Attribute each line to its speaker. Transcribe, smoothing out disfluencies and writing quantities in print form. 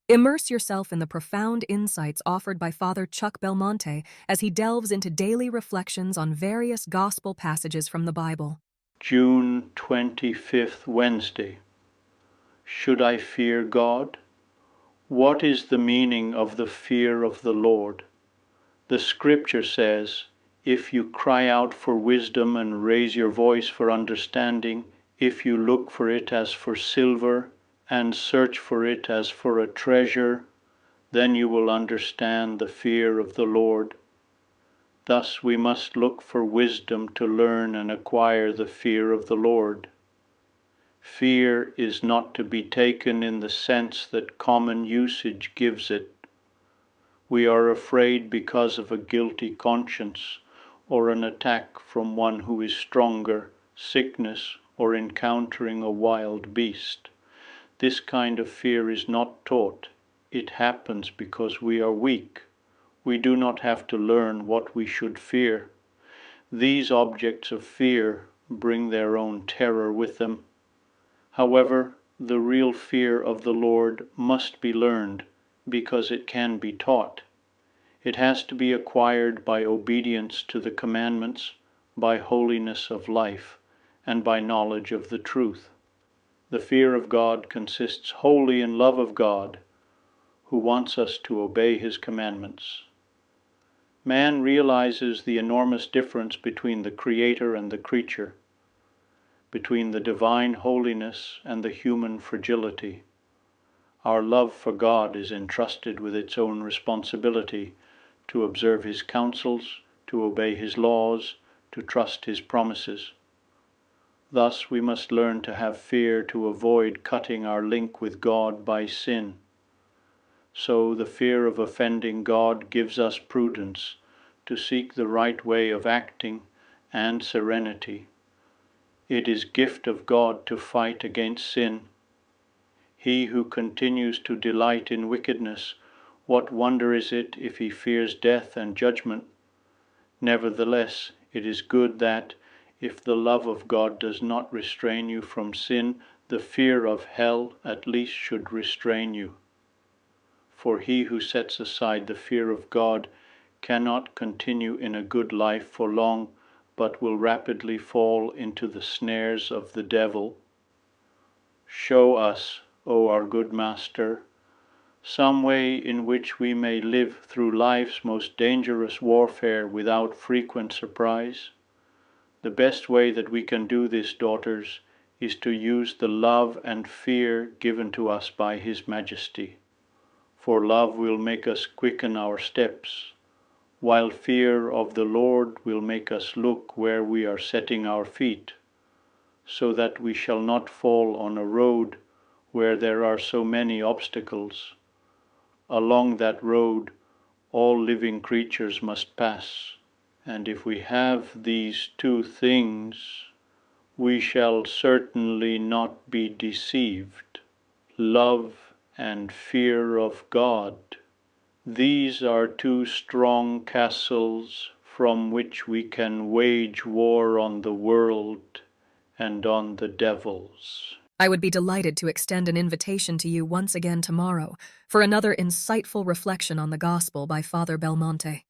Speaker 1: Immerse yourself in the profound insights offered by Father Chuck Belmonte as he delves into daily reflections on various gospel passages from the Bible.
Speaker 2: June 25th, Wednesday. Should I fear God? What is the meaning of the fear of the Lord? The scripture says, if you cry out for wisdom and raise your voice for understanding, if you look for it as for silver and search for it as for a treasure, then you will understand the fear of the Lord. Thus we must look for wisdom to learn and acquire the fear of the Lord. Fear is not to be taken in the sense that common usage gives it. We are afraid because of a guilty conscience, or an attack from one who is stronger, sickness, or encountering a wild beast. This kind of fear is not taught. It happens because we are weak. We do not have to learn what we should fear. These objects of fear bring their own terror with them. However, the real fear of the Lord must be learned because it can be taught. It has to be acquired by obedience to the commandments, by holiness of life, and by knowledge of the truth. The fear of God consists wholly in love of God, who wants us to obey his commandments. Man realizes the enormous difference between the Creator and the creature, between the divine holiness and the human fragility. Our love for God is entrusted with its own responsibility to observe his counsels, to obey his laws, to trust his promises. Thus we must learn to have fear to avoid cutting our link with God by sin. So the fear of offending God gives us prudence to seek the right way of acting and serenity. It is gift of God to fight against sin. He who continues to delight in wickedness, what wonder is it if he fears death and judgment? Nevertheless, it is good that, if the love of God does not restrain you from sin, the fear of hell at least should restrain you. For he who sets aside the fear of God cannot continue in a good life for long, but will rapidly fall into the snares of the devil. Show us, O our good Master, some way in which we may live through life's most dangerous warfare without frequent surprise. The best way that we can do this, daughters, is to use the love and fear given to us by His Majesty. For love will make us quicken our steps, while fear of the Lord will make us look where we are setting our feet, so that we shall not fall on a road where there are so many obstacles. Along that road all living creatures must pass, and if we have these two things, we shall certainly not be deceived. Love and fear of God. These are two strong castles from which we can wage war on the world and on the devils.
Speaker 1: I would be delighted to extend an invitation to you once again tomorrow for another insightful reflection on the Gospel by Father Belmonte.